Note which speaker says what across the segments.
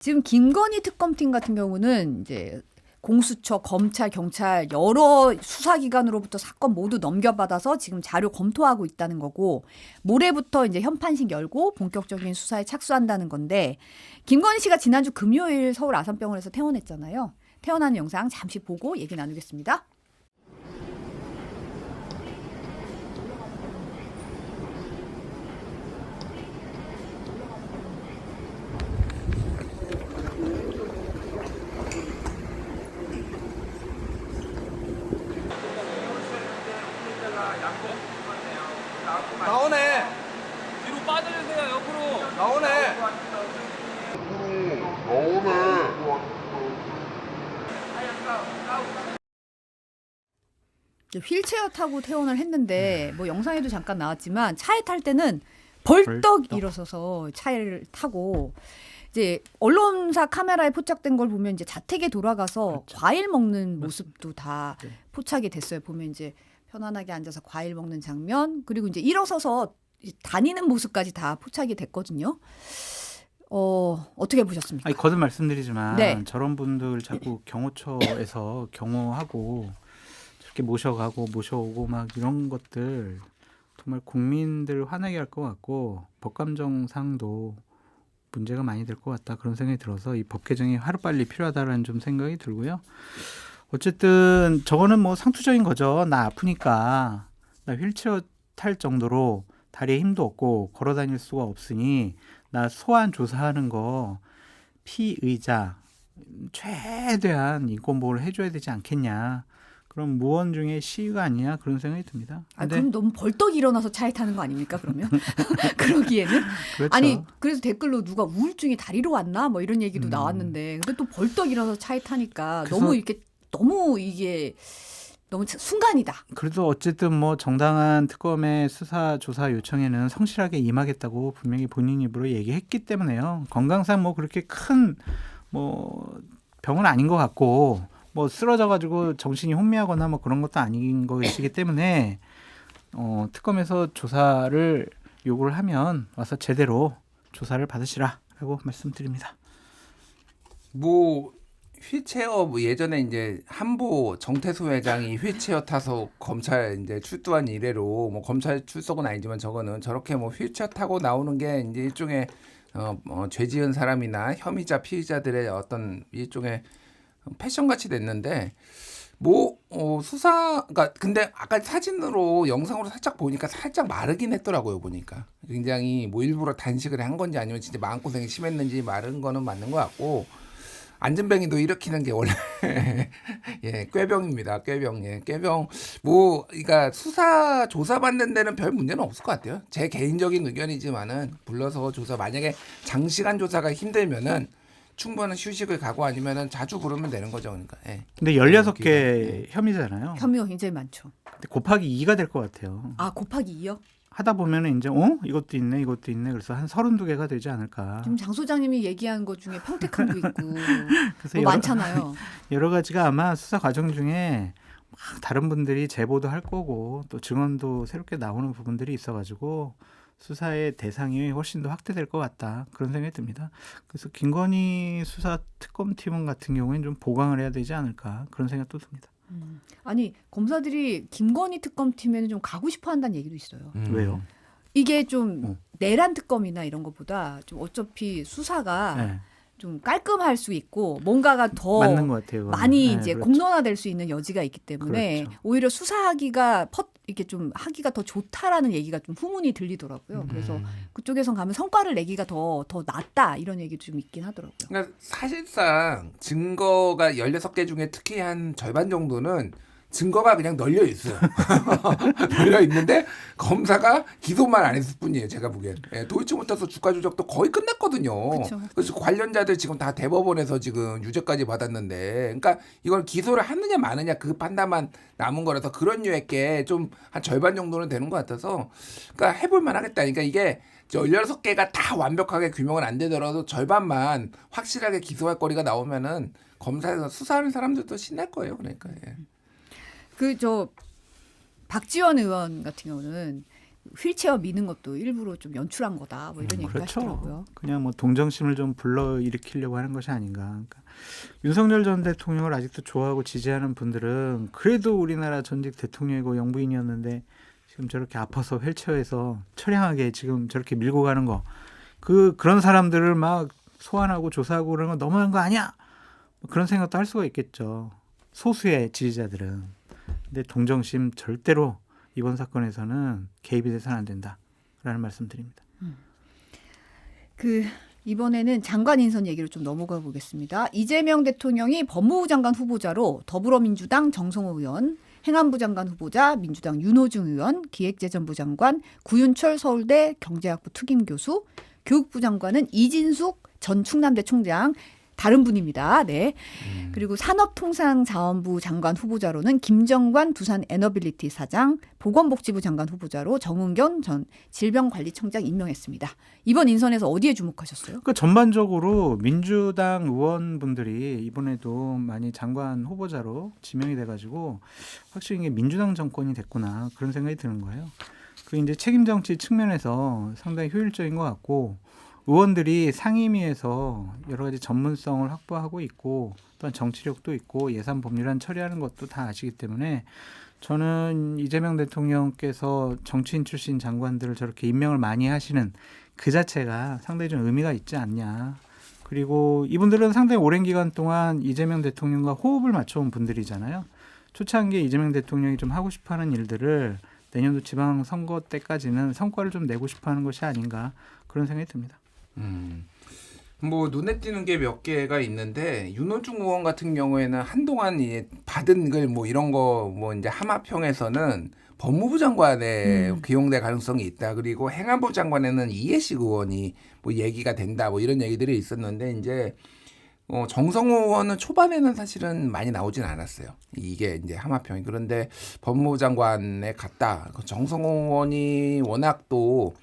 Speaker 1: 지금 김건희 특검팀 같은 경우는 이제 공수처, 검찰, 경찰 여러 수사기관으로부터 사건 모두 넘겨받아서 지금 자료 검토하고 있다는 거고 모레부터 이제 현판식 열고 본격적인 수사에 착수한다는 건데 김건희 씨가 지난주 금요일 서울 아산병원에서 퇴원했잖아요. 퇴원하는 영상 잠시 보고 얘기 나누겠습니다.
Speaker 2: 나오네.
Speaker 3: 뒤로 빠져주세요. 옆으로.
Speaker 2: 나오네.
Speaker 1: 휠체어 타고 퇴원을 했는데 뭐 영상에도 잠깐 나왔지만 차에 탈 때는 벌떡 일어서서 차를 타고 이제 언론사 카메라에 포착된 걸 보면 이제 자택에 돌아가서
Speaker 4: 그렇죠.
Speaker 1: 과일 먹는 모습도 다
Speaker 4: 네.
Speaker 1: 포착이 됐어요. 보면 이제 편안하게 앉아서 과일 먹는 장면 그리고 이제 일어서서 다니는 모습까지 다 포착이 됐거든요. 어떻게 보셨습니까?
Speaker 4: 아니, 거듭 말씀드리지만
Speaker 1: 네.
Speaker 4: 저런 분들 자꾸 경호처에서 경호하고 저렇게 모셔가고 모셔오고 막 이런 것들 정말 국민들 화나게 할 것 같고 법감정상도 문제가 많이 될 것 같다 그런 생각이 들어서 이 법 개정이 하루빨리 필요하다라는 좀 생각이 들고요. 어쨌든 저거는 뭐 상투적인 거죠. 나 아프니까 나 휠체어 탈 정도로 다리에 힘도 없고 걸어 다닐 수가 없으니 나 소환 조사하는 거 피의자 최대한 인권보호를 해줘야 되지 않겠냐. 그럼 무언 중에 시위가 아니냐 그런 생각이 듭니다.
Speaker 1: 아, 그럼 너무 벌떡 일어나서 차에 타는 거 아닙니까? 그러면 그러기에는
Speaker 4: 그렇죠.
Speaker 1: 아니 그래서 댓글로 누가 우울증이 다리로 왔나 뭐 이런 얘기도
Speaker 4: 음.
Speaker 1: 나왔는데 근데 또 벌떡 일어나서 차에 타니까
Speaker 4: 그래서-
Speaker 1: 너무 이게 너무 순간이다.
Speaker 4: 그래도 어쨌든 뭐 정당한 특검의 수사 조사 요청에는 성실하게 임하겠다고 분명히 본인 입으로 얘기했기 때문에요. 건강상 뭐 그렇게 큰 뭐 병은 아닌 것 같고 뭐 쓰러져가지고 정신이 혼미하거나 뭐 그런 것도 아닌 것이기 때문에 특검에서 조사를 요구를 하면 와서 제대로 조사를 받으시라라고 말씀드립니다.
Speaker 2: 뭐 휠체어 뭐 예전에 이제 한보 정태수 회장이 휠체어 타서 검찰 이제 출두한 이래로 뭐 검찰 출석은 아니지만 저거는 저렇게 뭐 휠체어 타고 나오는 게 이제 일종의 죄 지은 사람이나 혐의자 피의자들의 어떤 일종의 패션 같이 됐는데 뭐 수사가 근데 아까 사진으로 영상으로 살짝 보니까 살짝 마르긴 했더라고요. 보니까 굉장히 뭐 일부러 단식을 한 건지 아니면 진짜 마음고생이 심했는지 마른 거는 맞는 것 같고 안전뱅이도 일으키는 게 원래 예 꾀병입니다. 꾀병 예 꾀병 뭐 그러니까 수사 조사 받는 데는 별 문제는 없을 것 같아요. 제 개인적인 의견이지만은 불러서 조사 만약에 장시간 조사가 힘들면은 충분한 휴식을 가고 아니면은 자주 부르면 되는 거죠. 그러니까. 예.
Speaker 4: 근데 16개 혐의잖아요.
Speaker 1: 혐의가 굉장히 많죠.
Speaker 4: 근데 곱하기 2가 될 것 같아요.
Speaker 1: 아 곱하기 2요?
Speaker 4: 하다 보면은 이제 이것도 있네 이것도 있네 그래서 한 32개가 되지 않을까.
Speaker 1: 지금 장 소장님이 얘기한 것 중에 평택항도 있고
Speaker 4: 그래서
Speaker 1: 뭐 많잖아요.
Speaker 4: 여러 가지가 아마 수사 과정 중에 막 다른 분들이 제보도 할 거고 또 증언도 새롭게 나오는 부분들이 있어가지고 수사의 대상이 훨씬 더 확대될 것 같다 그런 생각이 듭니다. 그래서 김건희 수사 특검팀은 같은 경우에는 좀 보강을 해야 되지 않을까 그런 생각도 듭니다.
Speaker 1: 아니 검사들이 김건희 특검팀에는 좀 가고 싶어 한다는 얘기도 있어요.
Speaker 4: 왜요?
Speaker 1: 이게 좀
Speaker 4: 어.
Speaker 1: 내란 특검이나 이런 것보다 좀 어차피 수사가
Speaker 4: 네,
Speaker 1: 좀 깔끔할 수 있고 뭔가가 더
Speaker 4: 맞는 것 같아요. 그거는.
Speaker 1: 많이
Speaker 4: 네,
Speaker 1: 이제
Speaker 4: 그렇죠.
Speaker 1: 공론화될 수 있는 여지가 있기 때문에
Speaker 4: 그렇죠.
Speaker 1: 오히려 수사하기가 이렇게 좀 하기가 더 좋다라는 얘기가 좀 후문이 들리더라고요. 그래서 그쪽에선 가면 성과를 내기가 더 낫다 이런 얘기도 좀 있긴 하더라고요.
Speaker 2: 그러니까 사실상 증거가 16개 중에 특히 한 절반 정도는 증거가 그냥 널려 있어요. 널려 있는데 검사가 기소만 안 했을 뿐이에요. 제가 보기엔. 예, 도이치모터스 주가 조작도 거의 끝났거든요.
Speaker 1: 그쵸.
Speaker 2: 그래서 관련자들 지금 다 대법원에서 지금 유죄까지 받았는데, 그러니까 이걸 기소를 하느냐 마느냐 그 판단만 남은 거라서 그런 류의 게 좀 한 절반 정도는 되는 것 같아서, 그러니까 해볼 만하겠다. 그러니까 이게 16개가 다 완벽하게 규명은 안 되더라도 절반만 확실하게 기소할 거리가 나오면은 검사에서 수사하는 사람들도 신날 거예요. 그러니까. 예.
Speaker 1: 박지원 의원 같은 경우는 휠체어 미는 것도 일부러 좀 연출한 거다. 뭐 이런 얘기
Speaker 4: 그렇죠.
Speaker 1: 하시더라고요.
Speaker 4: 그냥 뭐 동정심을 좀 불러일으키려고 하는 것이 아닌가. 그러니까 윤석열 전 대통령을 아직도 좋아하고 지지하는 분들은 그래도 우리나라 전직 대통령이고 영부인이었는데 지금 저렇게 아파서 휠체어에서 처량하게 지금 저렇게 밀고 가는 거, 그런 사람들을 막 소환하고 조사하고 그러는 건 너무한 거 아니야? 그런 생각도 할 수가 있겠죠. 소수의 지지자들은. 근데 동정심 절대로 이번 사건에서는 개입이 돼서는 안 된다라는 말씀드립니다.
Speaker 1: 이번에는 장관 인선 얘기를 좀 넘어가 보겠습니다. 이재명 대통령이 법무부 장관 후보자로 더불어민주당 정성호 의원, 행안부 장관 후보자 민주당 윤호중 의원, 기획재정부 장관 구윤철 서울대 경제학부 특임 교수, 교육부 장관은 이진숙 전 충남대 총장, 다른 분입니다. 네. 그리고 산업통상자원부 장관 후보자로는 김정관 두산 에너빌리티 사장, 보건복지부 장관 후보자로 정은견 전 질병관리청장 임명했습니다. 이번 인선에서 어디에 주목하셨어요?
Speaker 4: 그 전반적으로 민주당 의원분들이 이번에도 많이 장관 후보자로 지명이 돼가지고 확실히 이게 민주당 정권이 됐구나 그런 생각이 드는 거예요. 그 이제 책임 정치 측면에서 상당히 효율적인 것 같고, 의원들이 상임위에서 여러 가지 전문성을 확보하고 있고 또한 정치력도 있고 예산 법률안 처리하는 것도 다 아시기 때문에 저는 이재명 대통령께서 정치인 출신 장관들을 저렇게 임명을 많이 하시는 그 자체가 상당히 좀 의미가 있지 않냐. 그리고 이분들은 상당히 오랜 기간 동안 이재명 대통령과 호흡을 맞춰온 분들이잖아요. 초창기에 이재명 대통령이 좀 하고 싶어하는 일들을 내년도 지방선거 때까지는 성과를 좀 내고 싶어하는 것이 아닌가 그런 생각이 듭니다.
Speaker 2: 뭐 눈에 띄는 게 몇 개가 있는데 윤호중 의원 같은 경우에는 한동안 받은 글 뭐 이런 거 뭐 이제 하마평에서는 법무부 장관에 기용될 가능성이 있다. 그리고 행안부 장관에는 이해식 의원이 뭐 얘기가 된다. 뭐 이런 얘기들이 있었는데 이제 정성호 의원은 초반에는 사실은 많이 나오진 않았어요. 이게 이제 하마평이. 그런데 법무부 장관에 갔다. 정성호 의원이 워낙 또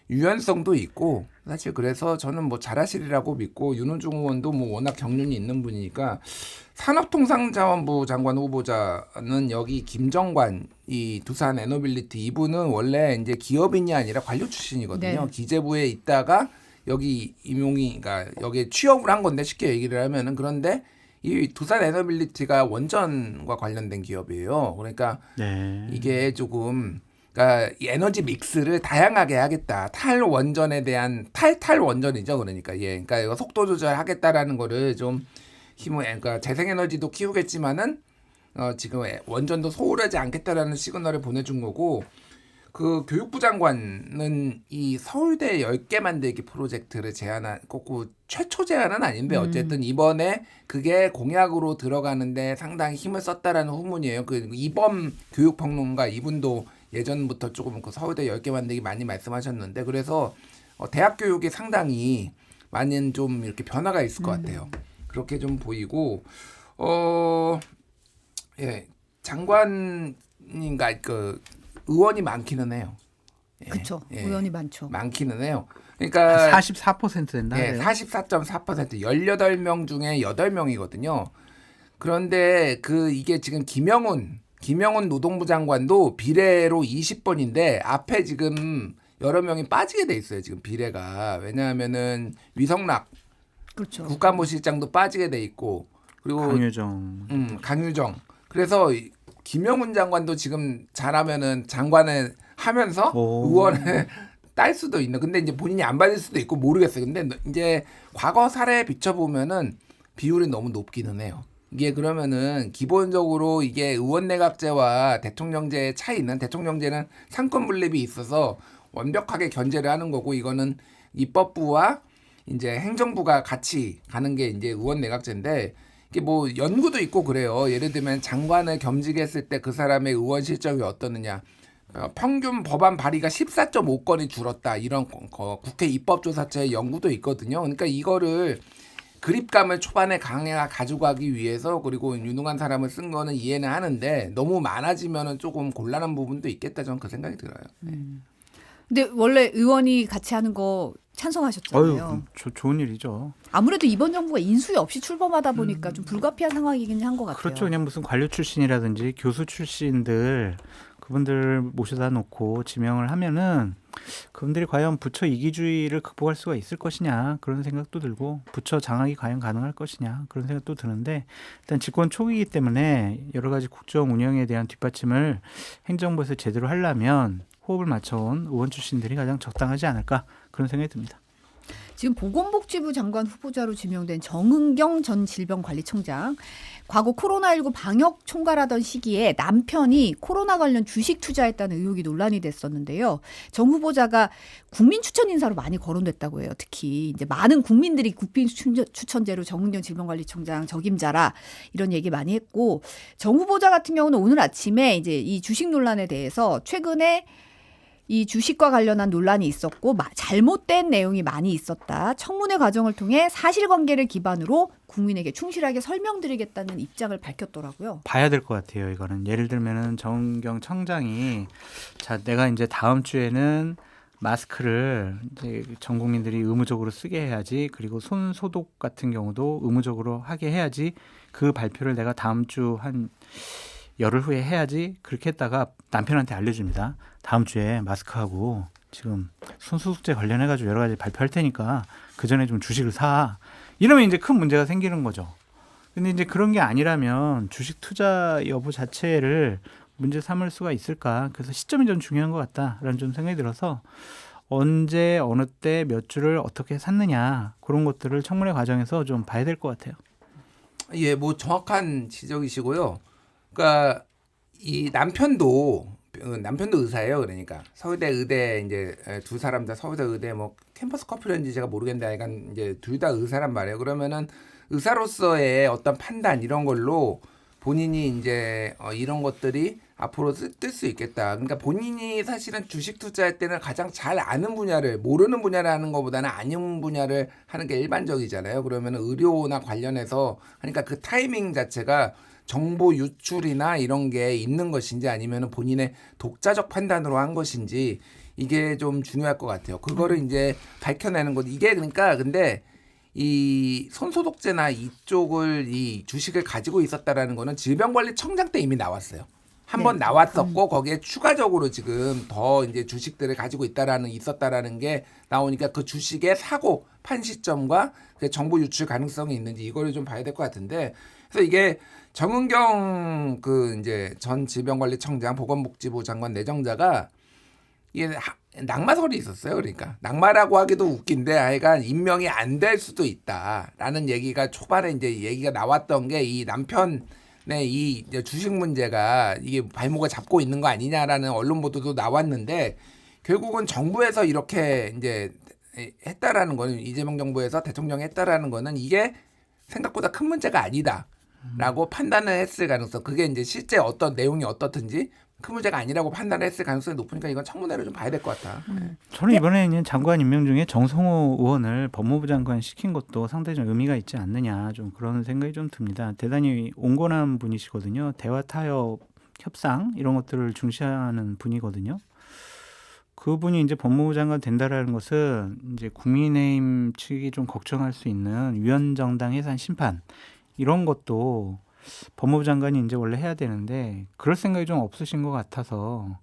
Speaker 2: 유연성도 있고 사실 그래서 저는 뭐 잘하시리라고 믿고, 윤호중 의원도 뭐 워낙 경륜이 있는 분이니까 산업통상자원부 장관 후보자는 여기 김정관 이 두산 에너빌리티 이분은 원래 이제 기업인이 아니라 관료 출신이거든요.
Speaker 1: 네.
Speaker 2: 기재부에 있다가 여기 임용이 그러니까 여기에 취업을 한 건데 쉽게 얘기를 하면은. 그런데 이 두산 에너빌리티가 원전과 관련된 기업이에요. 그러니까
Speaker 4: 네.
Speaker 2: 이게 조금 그러니까 이 에너지 믹스를 다양하게 하겠다. 탈원전에 대한 탈원전이죠. 그러니까 그러니까 이거 속도 조절하겠다라는 거를 좀 힘을 그러니까 재생에너지도 키우겠지만은 지금 원전도 소홀하지 않겠다라는 시그널을 보내준 거고, 그 교육부 장관은 이 서울대 10개 만들기 프로젝트를 꼭 최초 제안은 아닌데 어쨌든 이번에 그게 공약으로 들어가는데 상당히 힘을 썼다라는 후문이에요. 그 이범 교육평론가 이분도 예전부터 조금 그 서울대 10개 만들기 많이 말씀하셨는데, 그래서 대학 교육에 상당히 많은 좀 이렇게 변화가 있을 것 같아요. 그렇게 좀 보이고, 장관인가 그 의원이 많기는 해요.
Speaker 1: 그렇죠. 의원이 많죠.
Speaker 2: 많기는 해요. 그러니까
Speaker 4: 44% 된다.
Speaker 2: 44.4% 18명 중에 8명이거든요. 그런데 이게 지금 김영훈 노동부 장관도 비례로 20번인데 앞에 지금 여러 명이 빠지게 돼 있어요. 지금 비례가. 왜냐하면은 위성락
Speaker 1: 그렇죠.
Speaker 2: 국가모실장도 빠지게 돼 있고, 그리고 강유정. 그래서 김영훈 장관도 지금 잘하면은 장관을 하면서 의원을 딸 수도 있는. 근데 이제 본인이 안 받을 수도 있고 모르겠어요. 근데 이제 과거 사례에 비춰보면은 비율이 너무 높기는 해요. 이게 그러면은 기본적으로 이게 의원 내각제와 대통령제의 차이는, 대통령제는 상권 분립이 있어서 완벽하게 견제를 하는 거고, 이거는 입법부와 이제 행정부가 같이 가는 게 이제 의원 내각제인데, 이게 뭐 연구도 있고 그래요. 예를 들면 장관을 겸직했을 때 그 사람의 의원 실적이 어떠느냐. 평균 법안 발의가 14.5건이 줄었다. 이런 국회 입법조사처의 연구도 있거든요. 그러니까 이거를 그립감을 초반에 가지고 가기 위해서, 그리고 유능한 사람을 쓴 거는 이해는 하는데 너무 많아지면은 조금 곤란한 부분도 있겠다. 저는 그 생각이 들어요.
Speaker 1: 근데 원래 의원이 같이 하는 거 찬성하셨잖아요.
Speaker 4: 좋은 일이죠.
Speaker 1: 아무래도 이번 정부가 인수위 없이 출범하다 보니까 좀 불가피한 상황이긴 한 것 같아요.
Speaker 4: 그렇죠. 그냥 무슨 관료 출신이라든지 교수 출신들 그분들 모셔다 놓고 지명을 하면은 그분들이 과연 부처 이기주의를 극복할 수가 있을 것이냐 그런 생각도 들고 부처 장악이 과연 가능할 것이냐 그런 생각도 드는데 일단 집권 초기이기 때문에 여러 가지 국정 운영에 대한 뒷받침을 행정부에서 제대로 하려면 호흡을 맞춰온 의원 출신들이 가장 적당하지 않을까 그런 생각이 듭니다.
Speaker 1: 지금 보건복지부 장관 후보자로 지명된 정은경 전 질병관리청장. 과거 코로나19 방역 총괄하던 시기에 남편이 코로나 관련 주식 투자했다는 의혹이 논란이 됐었는데요. 정 후보자가 국민 추천 인사로 많이 거론됐다고 해요. 특히 이제 많은 국민들이 국민 추천제로 정은경 질병관리청장 적임자라 이런 얘기 많이 했고, 정 후보자 같은 경우는 오늘 아침에 이제 이 주식 논란에 대해서 최근에 이 주식과 관련한 논란이 있었고 잘못된 내용이 많이 있었다. 청문회 과정을 통해 사실관계를 기반으로 국민에게 충실하게 설명드리겠다는 입장을 밝혔더라고요.
Speaker 4: 봐야 될 것 같아요. 이거는 예를 들면은 정은경 청장이 자 내가 이제 다음 주에는 마스크를 이제 전 국민들이 의무적으로 쓰게 해야지 그리고 손 소독 같은 경우도 의무적으로 하게 해야지 그 발표를 내가 다음 주 한 열흘 후에 해야지 그렇게 했다가 남편한테 알려줍니다. 다음 주에 마스크하고 지금 손소독제 관련해가지고 여러 가지 발표할 테니까 그 전에 좀 주식을 사. 이러면 이제 큰 문제가 생기는 거죠. 근데 이제 그런 게 아니라면 주식 투자 여부 자체를 문제 삼을 수가 있을까? 그래서 시점이 좀 중요한 것 같다라는 좀 생각이 들어서 언제 어느 때 몇 주를 어떻게 샀느냐 그런 것들을 청문회 과정에서 좀 봐야 될 것 같아요.
Speaker 2: 예, 뭐 정확한 지적이시고요. 그러니까 이 남편도 의사예요. 그러니까 서울대 의대 이제 두 사람 다 서울대 의대 뭐 캠퍼스 커플인지 제가 모르겠는데 약간 이제 둘 다 의사란 말이에요. 그러면은 의사로서의 어떤 판단 이런 걸로 본인이 이제 이런 것들이 앞으로 뜰 수 있겠다. 그러니까 본인이 사실은 주식 투자할 때는 가장 잘 아는 분야를 모르는 분야를 하는 것보다는 아는 분야를 하는 게 일반적이잖아요. 그러면 의료나 관련해서 그러니까 그 타이밍 자체가 정보 유출이나 이런 게 있는 것인지 아니면 본인의 독자적 판단으로 한 것인지 이게 좀 중요할 것 같아요. 그거를 이제 밝혀내는 것. 이게 그러니까 근데 이 손소독제나 이쪽을 이 주식을 가지고 있었다라는 거는 질병관리청장 때 이미 나왔어요. 한번 나왔었고 거기에 추가적으로 지금 더 이제 주식들을 가지고 있었다라는 게 나오니까 그 주식의 사고 판 시점과 그 정보 유출 가능성이 있는지 이거를 좀 봐야 될 것 같은데 그래서 이게 정은경 그 이제 전 질병관리청장 보건복지부 장관 내정자가 이게 낙마설이 있었어요. 그러니까 낙마라고 하기도 웃긴데 하여간 임명이 안 될 수도 있다라는 얘기가 초반에 이제 얘기가 나왔던 게 이 남편의 이 주식 문제가 이게 발목을 잡고 있는 거 아니냐라는 언론 보도도 나왔는데 결국은 정부에서 이렇게 이제 했다라는 거는 이재명 정부에서 대통령이 했다라는 거는 이게 생각보다 큰 문제가 아니다라고 판단을 했을 가능성. 그게 이제 실제 어떤 내용이 어떻든지 큰 문제가 아니라고 판단을 했을 가능성이 높으니까 이건 청문회를 좀 봐야 될 것 같다.
Speaker 4: 저는 이번에 있는 장관 임명 중에 정성호 의원을 법무부 장관 시킨 것도 상당히 좀 의미가 있지 않느냐 좀 그런 생각이 좀 듭니다. 대단히 온건한 분이시거든요. 대화 타협 협상 이런 것들을 중시하는 분이거든요. 그분이 이제 법무부 장관 된다라는 것은 이제 국민의힘 측이 좀 걱정할 수 있는 위헌정당 해산 심판 이런 것도 법무부 장관이 이제 원래 해야 되는데 그럴 생각이 좀 없으신 것 같아서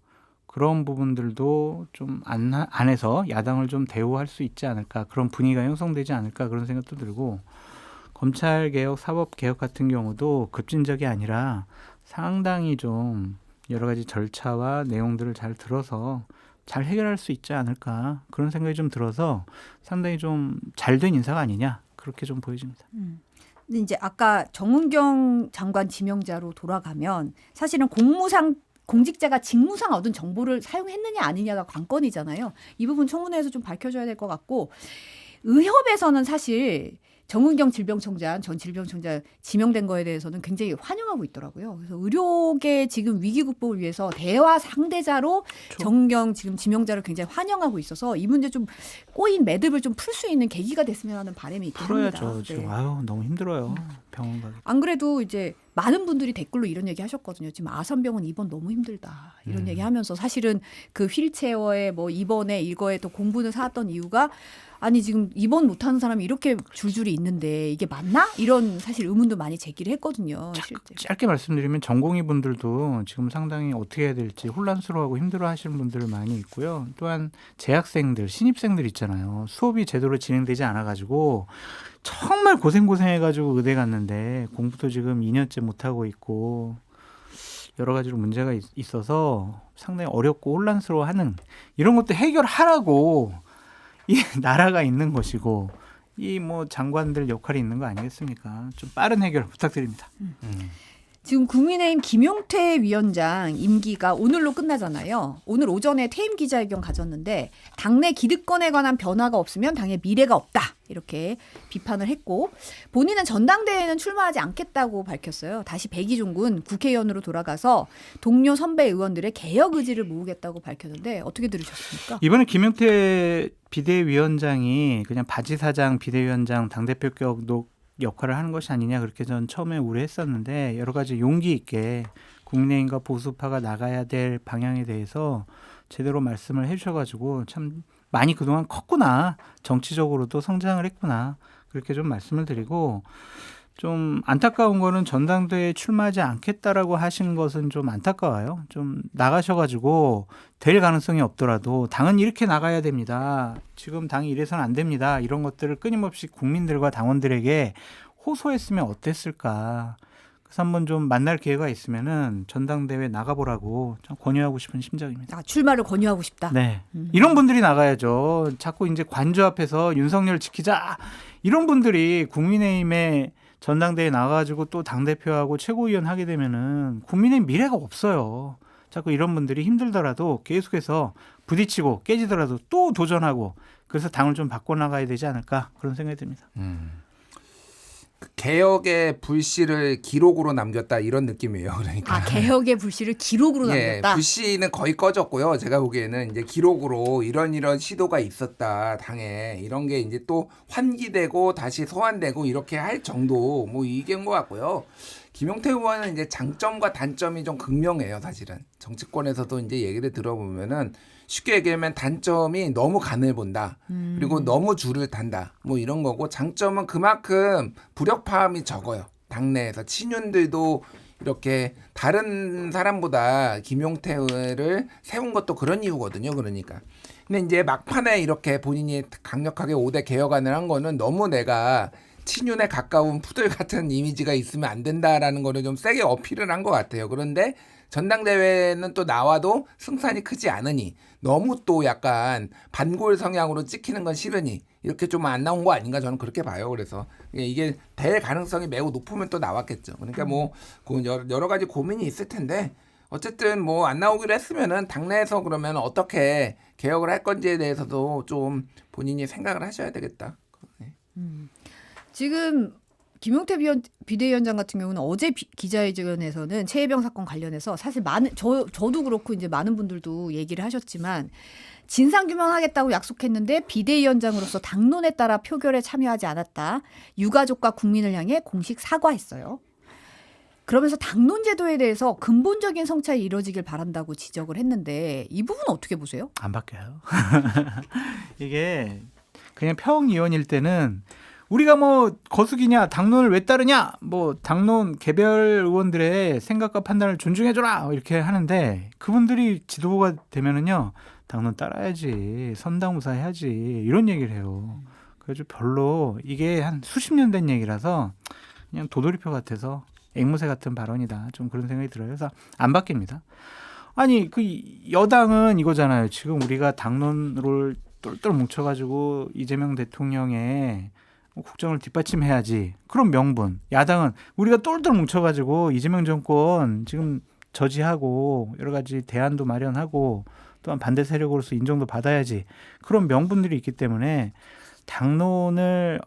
Speaker 4: 그런 부분들도 좀 안 해서 야당을 좀 대우할 수 있지 않을까 그런 분위기가 형성되지 않을까 그런 생각도 들고 검찰개혁, 사법개혁 같은 경우도 급진적이 아니라 상당히 좀 여러 가지 절차와 내용들을 잘 들어서 잘 해결할 수 있지 않을까 그런 생각이 좀 들어서 상당히 좀 잘된 인사가 아니냐 그렇게 좀 보여집니다.
Speaker 1: 근데 이제 아까 정은경 장관 지명자로 돌아가면 사실은 공직자가 직무상 얻은 정보를 사용했느냐 아니냐가 관건이잖아요. 이 부분 청문회에서 좀 밝혀줘야 될 것 같고 의협에서는 사실 정은경 전 질병청장 지명된 거에 대해서는 굉장히 환영하고 있더라고요. 그래서 의료계 지금 위기 극복을 위해서 대화 상대자로 정은경 지금 지명자를 굉장히 환영하고 있어서 이 문제 좀 꼬인 매듭을 좀 풀 수 있는 계기가 됐으면 하는 바람이 있긴 합니다.
Speaker 4: 풀어야죠. 지금 아유 너무 힘들어요. 병원 가기.
Speaker 1: 안 그래도 이제 많은 분들이 댓글로 이런 얘기 하셨거든요. 지금 아산병원 입원 너무 힘들다. 이런 얘기 하면서 사실은 그 휠체어에 뭐 입원에 이거에 또 공분을 사왔던 이유가 아니 지금 입원 못하는 사람이 이렇게 줄줄이 있는데 이게 맞나? 이런 사실 의문도 많이 제기를 했거든요. 실제.
Speaker 4: 짧게 말씀드리면 전공의 분들도 지금 상당히 어떻게 해야 될지 혼란스러워하고 힘들어하시는 분들 많이 있고요. 또한 재학생들, 신입생들 있잖아요. 수업이 제대로 진행되지 않아가지고 정말 고생해가지고 의대 갔는데 공부도 지금 2년째 못하고 있고 여러 가지로 문제가 있어서 상당히 어렵고 혼란스러워하는 이런 것도 해결하라고 이 나라가 있는 것이고 이 뭐 장관들 역할이 있는 거 아니겠습니까? 좀 빠른 해결 부탁드립니다.
Speaker 1: 지금 국민의힘 김용태 위원장 임기가 오늘로 끝나잖아요. 오늘 오전에 퇴임 기자회견 가졌는데 당내 기득권에 관한 변화가 없으면 당의 미래가 없다. 이렇게 비판을 했고 본인은 전당대회에는 출마하지 않겠다고 밝혔어요. 다시 백이종군 국회의원으로 돌아가서 동료 선배 의원들의 개혁 의지를 모으겠다고 밝혔는데 어떻게 들으셨습니까?
Speaker 4: 이번에 김용태 비대위원장이 그냥 바지사장 비대위원장 당대표격 역할을 하는 것이 아니냐 그렇게 전 처음에 우려했었는데 여러 가지 용기 있게 국민의힘과 보수파가 나가야 될 방향에 대해서 제대로 말씀을 해주셔가지고 참 많이 그동안 컸구나 정치적으로도 성장을 했구나 그렇게 좀 말씀을 드리고 좀 안타까운 거는 전당대회에 출마하지 않겠다라고 하신 것은 좀 안타까워요. 좀 나가셔가지고 될 가능성이 없더라도 당은 이렇게 나가야 됩니다. 지금 당이 이래서는 안 됩니다. 이런 것들을 끊임없이 국민들과 당원들에게 호소했으면 어땠을까. 그래서 한번 좀 만날 기회가 있으면은 전당대회 나가보라고 좀 권유하고 싶은 심정입니다.
Speaker 1: 아, 출마를 권유하고 싶다.
Speaker 4: 네, 이런 분들이 나가야죠. 자꾸 이제 관저 앞에서 윤석열 지키자 이런 분들이 국민의힘에 전당대회 나가가지고 또 당대표하고 최고위원 하게 되면은 국민의 미래가 없어요. 자꾸 이런 분들이 힘들더라도 계속해서 부딪히고 깨지더라도 또 도전하고 그래서 당을 좀 바꿔나가야 되지 않을까 그런 생각이 듭니다.
Speaker 2: 개혁의 불씨를 기록으로 남겼다 이런 느낌이에요. 그러니까.
Speaker 1: 아, 개혁의 불씨를 기록으로 남겼다.
Speaker 2: 불씨는 거의 꺼졌고요. 제가 보기에는 이제 기록으로 이런 시도가 있었다 당에 이런 게 이제 또 환기되고 다시 소환되고 이렇게 할 정도 뭐 이게인 것 같고요. 김용태 의원은 이제 장점과 단점이 좀 극명해요. 사실은 정치권에서도 이제 얘기를 들어보면은 쉽게 얘기하면 단점이 너무 간을 본다. 그리고 너무 줄을 탄다. 뭐 이런 거고 장점은 그만큼 불협화음이 적어요. 당내에서 친윤들도 이렇게 다른 사람보다 김용태를 세운 것도 그런 이유거든요. 그러니까. 근데 이제 막판에 이렇게 본인이 강력하게 5대 개혁안을 한 거는 너무 내가 친윤에 가까운 푸들 같은 이미지가 있으면 안 된다라는 거를 좀 세게 어필을 한 것 같아요. 그런데 전당대회는 또 나와도 승산이 크지 않으니 너무 또 약간 반골 성향으로 찍히는 건 싫으니 이렇게 좀 안 나온 거 아닌가 저는 그렇게 봐요. 그래서 이게 될 가능성이 매우 높으면 또 나왔겠죠. 그러니까 뭐 여러 가지 고민이 있을 텐데 어쨌든 뭐 안 나오기로 했으면은 당내에서 그러면 어떻게 개혁을 할 건지에 대해서도 좀 본인이 생각을 하셔야 되겠다.
Speaker 1: 지금 김용태 비대위원장 같은 경우는 어제 기자회견에서는 최혜병 사건 관련해서 사실 저도 그렇고 이제 많은 분들도 얘기를 하셨지만 진상규명하겠다고 약속했는데 비대위원장으로서 당론에 따라 표결에 참여하지 않았다. 유가족과 국민을 향해 공식 사과했어요. 그러면서 당론 제도에 대해서 근본적인 성찰이 이루어지길 바란다고 지적을 했는데 이 부분은 어떻게 보세요?
Speaker 4: 안 바뀌어요. 이게 그냥 평의원일 때는 우리가 뭐 거수기냐 당론을 왜 따르냐 뭐 당론 개별 의원들의 생각과 판단을 존중해줘라 이렇게 하는데 그분들이 지도부가 되면은요 당론 따라야지 선당우사 해야지 이런 얘기를 해요. 그래서 별로 이게 한 수십 년 된 얘기라서 그냥 도돌이표 같아서 앵무새 같은 발언이다 좀 그런 생각이 들어요. 그래서 안 바뀝니다. 아니 그 여당은 이거잖아요. 지금 우리가 당론을 똘똘 뭉쳐가지고 이재명 대통령의 국정을 뒷받침해야지. 그런 명분. 야당은 우리가 똘똘 뭉쳐가지고 이재명 정권 지금 저지하고 여러 가지 대안도 마련하고 또한 반대 세력으로서 인정도 받아야지. 그런 명분들이 있기 때문에 당론을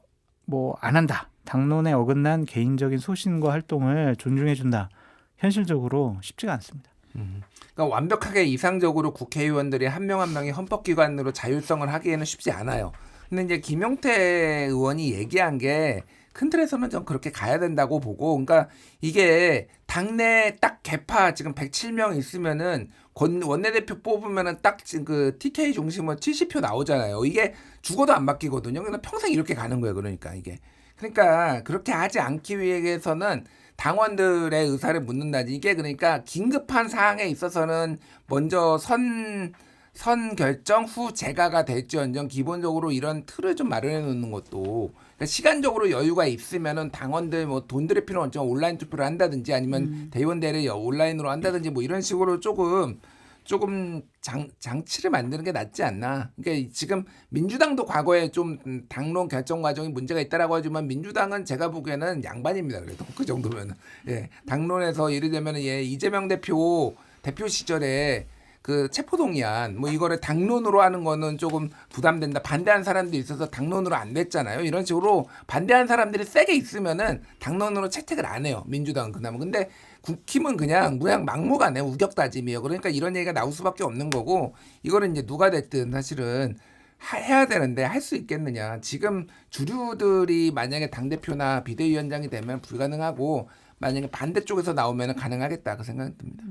Speaker 4: 뭐 안 한다. 당론에 어긋난 개인적인 소신과 활동을 존중해준다. 현실적으로 쉽지가 않습니다.
Speaker 2: 그러니까 완벽하게 이상적으로 국회의원들이 한 명 한 명이 헌법기관으로 자율성을 하기에는 쉽지 않아요. 근데 이제 김용태 의원이 얘기한 게 큰 틀에서는 좀 그렇게 가야 된다고 보고, 그러니까 이게 당내 딱 개파 지금 107명 있으면은 원내대표 뽑으면은 딱 그 TK 중심으로 70표 나오잖아요. 이게 죽어도 안 바뀌거든요. 그냥 평생 이렇게 가는 거예요. 그러니까 이게. 그러니까 그렇게 하지 않기 위해서는 당원들의 의사를 묻는다지. 이게 그러니까 긴급한 사항에 있어서는 먼저 선 결정 후 재가가 될지언정 기본적으로 이런 틀을 좀 마련해 놓는 것도 그러니까 시간적으로 여유가 있으면은 당원들 뭐 돈 들일 필요는 없지만 온라인 투표를 한다든지 아니면 대의원대를 온라인으로 한다든지 뭐 이런 식으로 조금 장치를 만드는 게 낫지 않나. 그러니까 지금 민주당도 과거에 좀 당론 결정 과정이 문제가 있다라고 하지만 민주당은 제가 보기에는 양반입니다. 그래도 그 정도면은 예, 당론에서 예를 들면은 예, 이재명 대표 시절에 그 체포동의안 뭐 이거를 당론으로 하는 거는 조금 부담된다. 반대한 사람들이 있어서 당론으로 안 됐잖아요. 이런 식으로 반대한 사람들이 세게 있으면은 당론으로 채택을 안 해요. 민주당은 그나마. 근데 국힘은 그냥 막무가내 우격다짐이에요. 그러니까 이런 얘기가 나올 수밖에 없는 거고 이거를 이제 누가 됐든 사실은 해야 되는데 할 수 있겠느냐. 지금 주류들이 만약에 당대표나 비대위원장이 되면 불가능하고 만약에 반대쪽에서 나오면 가능하겠다 그 생각이 듭니다.